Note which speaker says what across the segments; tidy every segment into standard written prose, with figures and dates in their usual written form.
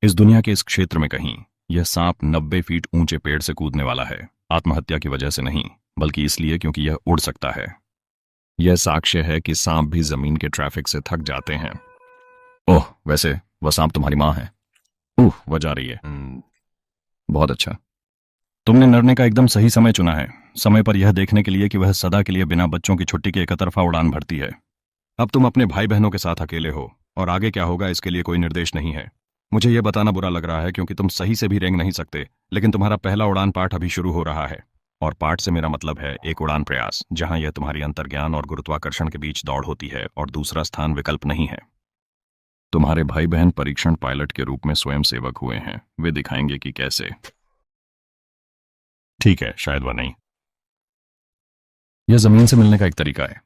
Speaker 1: इस दुनिया के इस क्षेत्र में कहीं यह सांप 90 फीट ऊंचे पेड़ से कूदने वाला है। आत्महत्या की वजह से नहीं, बल्कि इसलिए क्योंकि यह उड़ सकता है। यह साक्ष्य है कि सांप भी जमीन के ट्रैफिक से थक जाते हैं। ओह, वैसे वह सांप तुम्हारी माँ है। ओह, वह जा रही है। बहुत अच्छा। तुमने नरने का एकदम सही समय चुना है, समय पर यह देखने के लिए कि वह सदा के लिए बिना बच्चों की छुट्टी के एकतरफा उड़ान भरती है। अब तुम अपने भाई बहनों के साथ अकेले हो, और आगे क्या होगा इसके लिए कोई निर्देश नहीं है। मुझे यह बताना बुरा लग रहा है क्योंकि तुम सही से भी रेंग नहीं सकते, लेकिन तुम्हारा पहला उड़ान पाठ अभी शुरू हो रहा है। और पाठ से मेरा मतलब है एक उड़ान प्रयास, जहां यह तुम्हारी अंतर्ज्ञान और गुरुत्वाकर्षण के बीच दौड़ होती है और दूसरा स्थान विकल्प नहीं है। तुम्हारे भाई बहन परीक्षण पायलट के रूप में स्वयं सेवक हुए हैं। वे दिखाएंगे कि कैसे। ठीक है, शायद वह नहीं। यह जमीन से मिलने का एक तरीका है।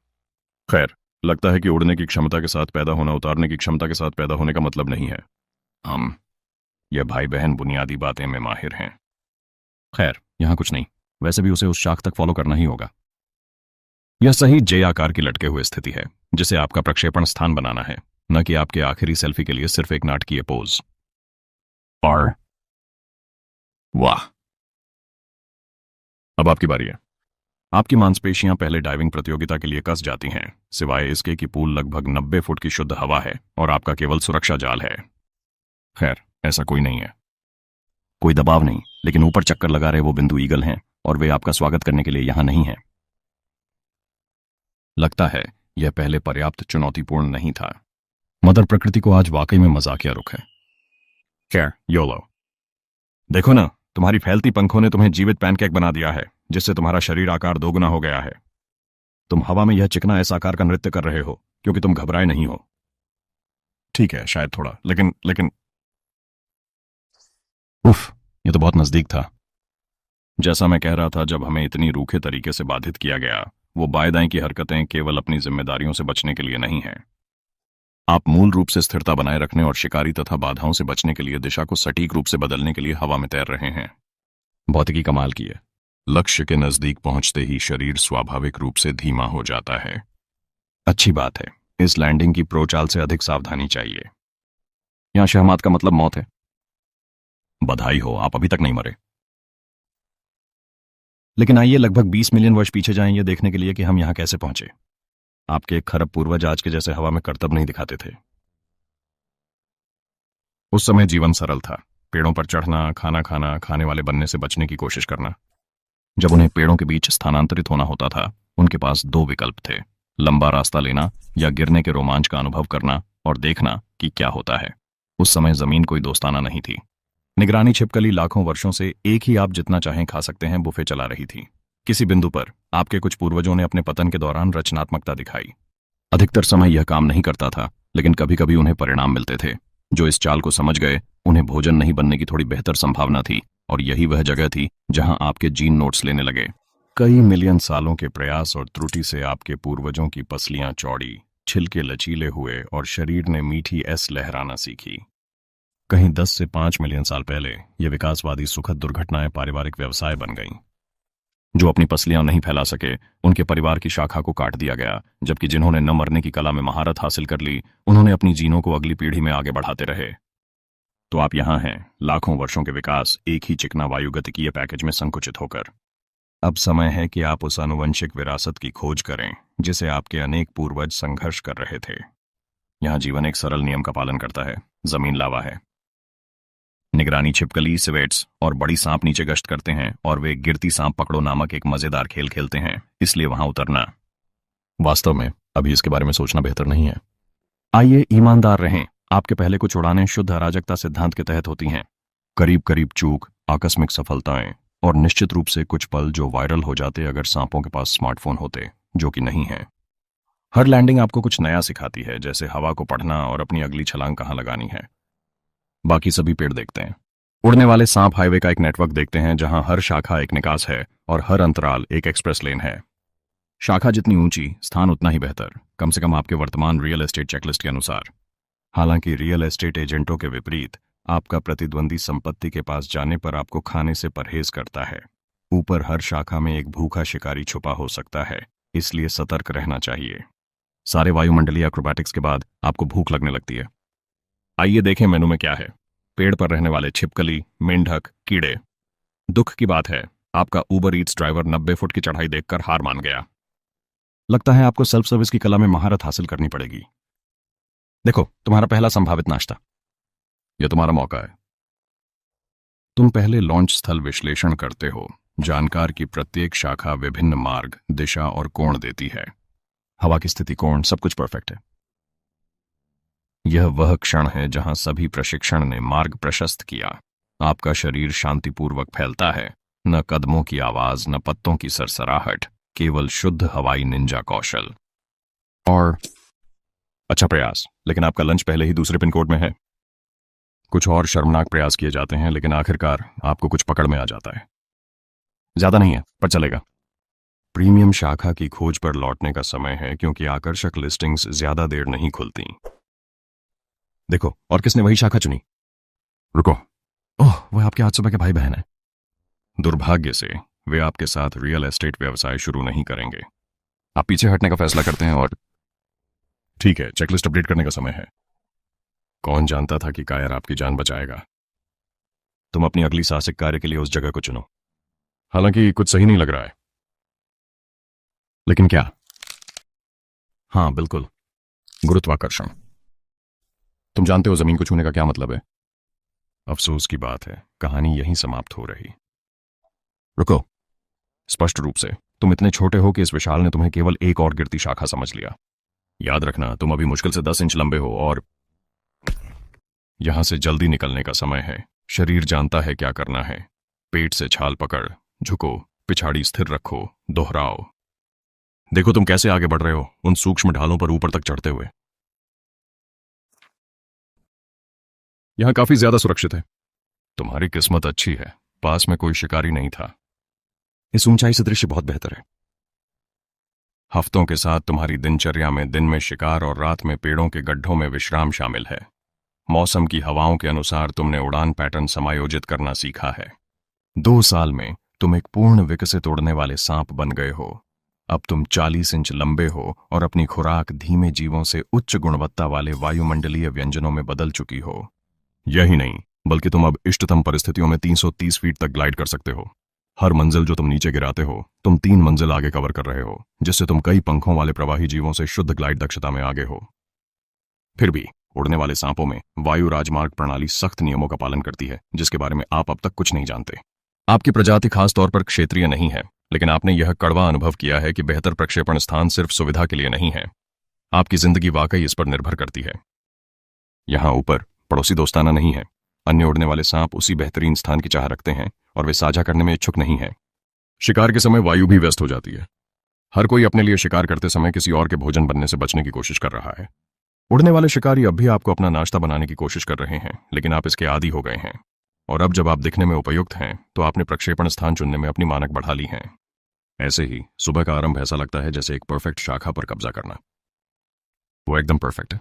Speaker 1: खैर, लगता है कि उड़ने की क्षमता के साथ पैदा होना उतारने की क्षमता के साथ पैदा होने का मतलब नहीं है। हम यह भाई बहन बुनियादी बातें में माहिर हैं। खैर, यहां कुछ नहीं। वैसे भी उसे उस शाख तक फॉलो करना ही होगा। यह सही जे आकार की लटके हुए स्थिति है, जिसे आपका प्रक्षेपण स्थान बनाना है, न कि आपके आखिरी सेल्फी के लिए सिर्फ एक नाटकीय पोज। और वाह, अब आपकी बारी है। आपकी मांसपेशियां पहले डाइविंग प्रतियोगिता के लिए कस जाती हैं, सिवाय इसके कि पूल लगभग 90 फुट की शुद्ध हवा है और आपका केवल सुरक्षा जाल है। खैर, ऐसा कोई नहीं है। कोई दबाव नहीं, लेकिन ऊपर चक्कर लगा रहे वो बिंदु ईगल हैं और वे आपका स्वागत करने के लिए यहां नहीं हैं। लगता है यह पहले पर्याप्त चुनौतीपूर्ण नहीं था। मदर प्रकृति को आज वाकई में मजाकिया रुख है। खैर, योलो। देखो ना, तुम्हारी फैलती पंखों ने तुम्हें जीवित पैनकेक बना दिया है, जिससे तुम्हारा शरीर आकार दोगुना हो गया है। तुम हवा में यह चिकना ऐसा आकार का नृत्य कर रहे हो क्योंकि तुम घबराए नहीं हो। ठीक है, शायद थोड़ा, लेकिन उफ, यह तो बहुत नजदीक था। जैसा मैं कह रहा था, जब हमें इतनी रूखे तरीके से बाधित किया गया, वो बाएं दाएं की हरकतें केवल अपनी जिम्मेदारियों से बचने के लिए नहीं हैं। आप मूल रूप से स्थिरता बनाए रखने और शिकारी तथा बाधाओं से बचने के लिए दिशा को सटीक रूप से बदलने के लिए हवा में तैर रहे हैं। भौतिकी कमाल की है। लक्ष्य के नजदीक पहुंचते ही शरीर स्वाभाविक रूप से धीमा हो जाता है। अच्छी बात है। इस लैंडिंग की प्रो चाल से अधिक सावधानी चाहिए। यहां शहमात का मतलब मौत है। बधाई हो, आप अभी तक नहीं मरे। लेकिन आइए लगभग 20 मिलियन वर्ष पीछे जाएं यह देखने के लिए कि हम यहां कैसे पहुंचे। आपके एक खरब पूर्वज आज के जैसे हवा में करतब नहीं दिखाते थे। उस समय जीवन सरल था। पेड़ों पर चढ़ना, खाना खाना, खाने वाले बनने से बचने की कोशिश करना। जब उन्हें पेड़ों के बीच स्थानांतरित होना होता था, उनके पास दो विकल्प थे: लंबा रास्ता लेना या गिरने के रोमांच का अनुभव करना और देखना कि क्या होता है। उस समय जमीन कोई दोस्ताना नहीं थी। निगरानी छिपकली लाखों वर्षों से एक ही आप जितना चाहें खा सकते हैं बुफे चला रही थी। किसी बिंदु पर आपके कुछ पूर्वजों ने अपने पतन के दौरान रचनात्मकता दिखाई। अधिकतर समय यह काम नहीं करता था, लेकिन कभी कभी उन्हें परिणाम मिलते थे। जो इस चाल को समझ गए, उन्हें भोजन नहीं बनने की थोड़ी बेहतर संभावना थी, और यही वह जगह थी जहां आपके जीन नोट्स लेने लगे। कई मिलियन सालों के प्रयास और त्रुटि से आपके पूर्वजों की पसलियां चौड़ी, छिलके लचीले हुए और शरीर ने मीठी एस लहराना सीखी। कहीं 10 से 5 मिलियन साल पहले ये विकासवादी सुखद दुर्घटनाएं पारिवारिक व्यवसाय बन गईं। जो अपनी पसलियां नहीं फैला सके, उनके परिवार की शाखा को काट दिया गया, जबकि जिन्होंने न मरने की कला में महारत हासिल कर ली, उन्होंने अपनी जीनों को अगली पीढ़ी में आगे बढ़ाते रहे। तो आप यहां हैं, लाखों वर्षों के विकास एक ही चिकना वायुगतिकीय पैकेज में संकुचित होकर। अब समय है कि आप उस आनुवंशिक विरासत की खोज करें जिसे आपके अनेक पूर्वज संघर्ष कर रहे थे। यहां जीवन एक सरल नियम का पालन करता है। जमीन लावा है। निगरानी छिपकली, सिवेट्स और बड़ी सांप नीचे गश्त करते हैं, और वे गिरती सांप पकड़ो नामक एक मजेदार खेल खेलते हैं, इसलिए वहां उतरना। वास्तव में अभी इसके बारे में सोचना बेहतर नहीं है। आइए ईमानदार रहें, आपके पहले कुछ उड़ानें शुद्ध अराजकता सिद्धांत के तहत होती हैं। करीब करीब चूक, आकस्मिक सफलताएं और निश्चित रूप से कुछ पल जो वायरल हो जाते अगर सांपों के पास स्मार्टफोन होते, जो कि नहीं है। हर लैंडिंग आपको कुछ नया सिखाती है, जैसे हवा को पढ़ना और अपनी अगली छलांग कहां लगानी है। बाकी सभी पेड़ देखते हैं। उड़ने वाले सांप हाईवे का एक नेटवर्क देखते हैं जहां हर शाखा एक निकास है और हर अंतराल एक एक्सप्रेस लेन है। शाखा जितनी ऊंची, स्थान उतना ही बेहतर, कम से कम आपके वर्तमान रियल एस्टेट चेकलिस्ट के अनुसार। हालांकि रियल एस्टेट एजेंटों के विपरीत, आपका प्रतिद्वंदी संपत्ति के पास जाने पर आपको खाने से परहेज करता है। ऊपर हर शाखा में एक भूखा शिकारी छुपा हो सकता है, इसलिए सतर्क रहना चाहिए। सारे वायुमंडलीय एक्रोबैटिक्स के बाद आपको भूख लगने लगती है। आइए देखें मेनू में क्या है। पेड़ पर रहने वाले छिपकली, मेंढक, कीड़े। दुख की बात है, आपका उबर ईट्स ड्राइवर 90 फुट की चढ़ाई देखकर हार मान गया। लगता है आपको सेल्फ सर्विस की कला में महारत हासिल करनी पड़ेगी। देखो, तुम्हारा पहला संभावित नाश्ता। यह तुम्हारा मौका है। तुम पहले लॉन्च स्थल विश्लेषण करते हो। जानकार की प्रत्येक शाखा विभिन्न मार्ग, दिशा और कोण देती है। हवा की स्थिति, कोण, सब कुछ परफेक्ट है। यह वह क्षण है जहां सभी प्रशिक्षण ने मार्ग प्रशस्त किया। आपका शरीर शांतिपूर्वक फैलता है, न कदमों की आवाज, न पत्तों की सरसराहट, केवल शुद्ध हवाई निंजा कौशल। और अच्छा प्रयास, लेकिन आपका लंच पहले ही दूसरे पिन कोड में है। कुछ और शर्मनाक प्रयास किए जाते हैं, लेकिन आखिरकार आपको कुछ पकड़ में आ जाता है। ज्यादा नहीं है, पर चलेगा। प्रीमियम शाखा की खोज पर लौटने का समय है, क्योंकि आकर्षक लिस्टिंग्स ज्यादा देर नहीं खुलती। देखो, और किसने वही शाखा चुनी? रुको, ओह, वह आपके आज सुबह के भाई बहन है। दुर्भाग्य से वे आपके साथ रियल एस्टेट व्यवसाय शुरू नहीं करेंगे। आप पीछे हटने का फैसला करते हैं और ठीक है, चेकलिस्ट अपडेट करने का समय है। कौन जानता था कि कायर आपकी जान बचाएगा। तुम अपनी अगली साहसिक कार्य के लिए उस जगह को चुनो। हालांकि कुछ सही नहीं लग रहा है। लेकिन क्या? हाँ, बिल्कुल, गुरुत्वाकर्षण। तुम जानते हो जमीन को छूने का क्या मतलब है? अफसोस की बात है, कहानी यहीं समाप्त हो रही। रुको, स्पष्ट रूप से तुम इतने छोटे हो कि इस विशाल ने तुम्हें केवल एक और गिरती शाखा समझ लिया। याद रखना, तुम अभी मुश्किल से 10 इंच लंबे हो और यहां से जल्दी निकलने का समय है। शरीर जानता है क्या करना है। पेट से छाल पकड़, झुको, पिछाड़ी स्थिर रखो, दोहराओ। देखो तुम कैसे आगे बढ़ रहे हो, उन सूक्ष्म ढालों पर ऊपर तक चढ़ते हुए। यहां काफी ज्यादा सुरक्षित है। तुम्हारी किस्मत अच्छी है, पास में कोई शिकारी नहीं था। इस ऊंचाई से दृश्य बहुत बेहतर है। हफ्तों के साथ तुम्हारी दिनचर्या में दिन में शिकार और रात में पेड़ों के गड्ढों में विश्राम शामिल है। मौसम की हवाओं के अनुसार तुमने उड़ान पैटर्न समायोजित करना सीखा है। 2 साल में तुम एक पूर्ण विकसित उड़ने वाले सांप बन गए हो। अब तुम 40 इंच लंबे हो और अपनी खुराक धीमे जीवों से उच्च गुणवत्ता वाले वायुमंडलीय व्यंजनों में बदल चुकी हो। यही नहीं, बल्कि तुम अब इष्टतम परिस्थितियों में 330 फीट तक ग्लाइड कर सकते हो। हर मंजिल जो तुम नीचे गिराते हो, तुम 3 मंजिल आगे कवर कर रहे हो, जिससे तुम कई पंखों वाले प्रवाही जीवों से शुद्ध ग्लाइड दक्षता में आगे हो। फिर भी उड़ने वाले सांपों में वायु राजमार्ग प्रणाली सख्त नियमों का पालन करती है, जिसके बारे में आप अब तक कुछ नहीं जानते। आपकी प्रजाति खास तौर पर क्षेत्रीय नहीं है, लेकिन आपने यह कड़वा अनुभव किया है कि बेहतर प्रक्षेपण स्थान सिर्फ सुविधा के लिए नहीं है। आपकी जिंदगी वाकई इस पर निर्भर करती है। यहां ऊपर पड़ोसी दोस्ताना नहीं है। अन्य उड़ने वाले सांप उसी बेहतरीन स्थान की चाह रखते हैं और वे साझा करने में इच्छुक नहीं है। शिकार के समय वायु भी व्यस्त हो जाती है। हर कोई अपने लिए शिकार करते समय किसी और के भोजन बनने से बचने की कोशिश कर रहा है। उड़ने वाले शिकारी अब भी आपको अपना नाश्ता बनाने की कोशिश कर रहे हैं, लेकिन आप इसके आदी हो गए हैं। और अब जब आप दिखने में उपयुक्त हैं, तो आपने प्रक्षेपण स्थान चुनने में अपनी मानक बढ़ा ली हैं। ऐसे ही सुबह का आरंभ ऐसा लगता है जैसे एक परफेक्ट शाखा पर कब्जा करना। वो एकदम परफेक्ट है।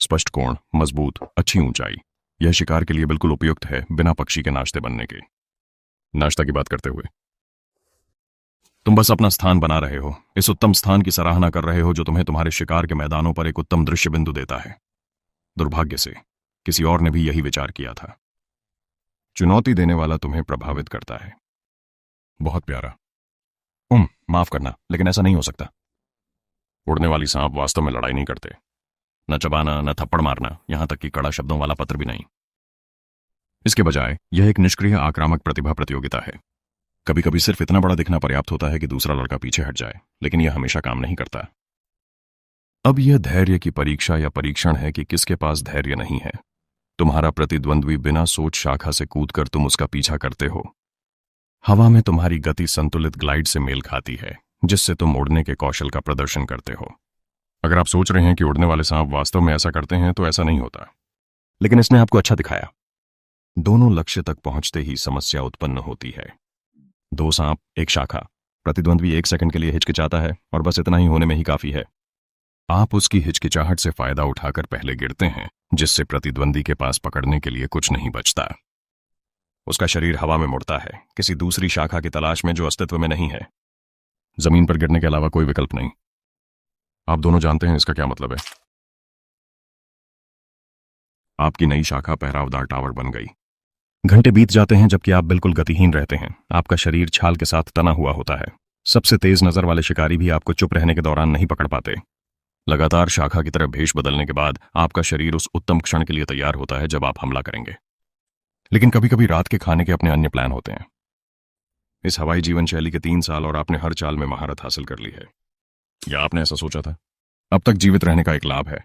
Speaker 1: स्पष्ट कोण, मजबूत, अच्छी ऊंचाई। यह शिकार के लिए बिल्कुल उपयुक्त है, बिना पक्षी के नाश्ते बनने के। नाश्ता की बात करते हुए, तुम बस अपना स्थान बना रहे हो, इस उत्तम स्थान की सराहना कर रहे हो जो तुम्हें तुम्हारे शिकार के मैदानों पर एक उत्तम दृश्य बिंदु देता है। दुर्भाग्य से किसी और ने भी यही विचार किया था। चुनौती देने वाला तुम्हें प्रभावित करता है। बहुत प्यारा। माफ करना, लेकिन ऐसा नहीं हो सकता। उड़ने वाली सांप वास्तव में लड़ाई नहीं करते। न चबाना, न थप्पड़ मारना, यहां तक कि कड़ा शब्दों वाला पत्र भी नहीं। इसके बजाय यह एक निष्क्रिय आक्रामक प्रतिभा प्रतियोगिता है। कभी कभी सिर्फ इतना बड़ा दिखना पर्याप्त होता है कि दूसरा लड़का पीछे हट जाए, लेकिन यह हमेशा काम नहीं करता। अब यह धैर्य की परीक्षा या परीक्षण है कि किसके पास धैर्य नहीं है। तुम्हारा प्रतिद्वंद्वी बिना सोच शाखा से कूदकर तुम उसका पीछा करते हो। हवा में तुम्हारी गति संतुलित ग्लाइड से मेल खाती है, जिससे तुम उड़ने के कौशल का प्रदर्शन करते हो। अगर आप सोच रहे हैं कि उड़ने वाले सांप वास्तव में ऐसा करते हैं, तो ऐसा नहीं होता, लेकिन इसने आपको अच्छा दिखाया। दोनों लक्ष्य तक पहुंचते ही समस्या उत्पन्न होती है। 2 सांप, एक शाखा। प्रतिद्वंद्वी 1 सेकंड के लिए हिचकिचाता है और बस इतना ही होने में ही काफी है। आप उसकी हिचकिचाहट से फायदा उठाकर पहले गिरते हैं, जिससे प्रतिद्वंदी के पास पकड़ने के लिए कुछ नहीं बचता। उसका शरीर हवा में मुड़ता है, किसी दूसरी शाखा की तलाश में जो अस्तित्व में नहीं है। जमीन पर गिरने के अलावा कोई विकल्प नहीं। आप दोनों जानते हैं इसका क्या मतलब है। आपकी नई शाखा पहरावदार टावर बन गई। घंटे बीत जाते हैं जबकि आप बिल्कुल गतिहीन रहते हैं। आपका शरीर छाल के साथ तना हुआ होता है। सबसे तेज नजर वाले शिकारी भी आपको चुप रहने के दौरान नहीं पकड़ पाते। लगातार शाखा की तरह भेष बदलने के बाद आपका शरीर उस उत्तम क्षण के लिए तैयार होता है जब आप हमला करेंगे। लेकिन कभी कभी रात के खाने के अपने अन्य प्लान होते हैं। इस हवाई जीवन शैली के 3 साल और आपने हर चाल में महारत हासिल कर ली है, या आपने ऐसा सोचा था? अब तक जीवित रहने का एक लाभ है।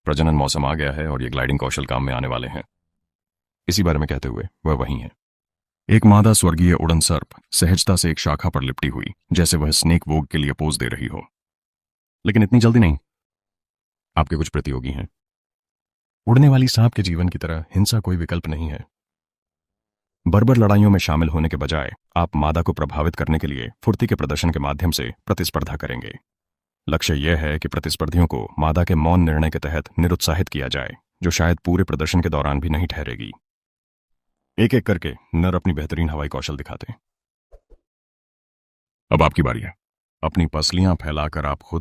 Speaker 1: प्रजनन मौसम आ गया है और ये ग्लाइडिंग कौशल काम में आने वाले हैं। इसी बारे में कहते हुए वह वहीं है। एक मादा स्वर्गीय उड़न सर्प सहजता से एक शाखा पर लिपटी हुई, जैसे वह स्नेक वोग के लिए पोज दे रही हो। लेकिन इतनी जल्दी नहीं। आपके कुछ प्रतियोगी हैं। उड़ने वाली सांप के जीवन की तरह हिंसा कोई विकल्प नहीं है। बर्बर लड़ाइयों में शामिल होने के बजाय आप मादा को प्रभावित करने के लिए फुर्ती के प्रदर्शन के माध्यम से प्रतिस्पर्धा करेंगे। लक्ष्य यह है कि प्रतिस्पर्धियों को मादा के मौन निर्णय के तहत निरुत्साहित किया जाए, जो शायद पूरे प्रदर्शन के दौरान भी नहीं ठहरेगी। एक एक करके नर अपनी बेहतरीन हवाई कौशल दिखाते हैं। अब आपकी बारी है। अपनी पसलियां फैलाकर आप खुद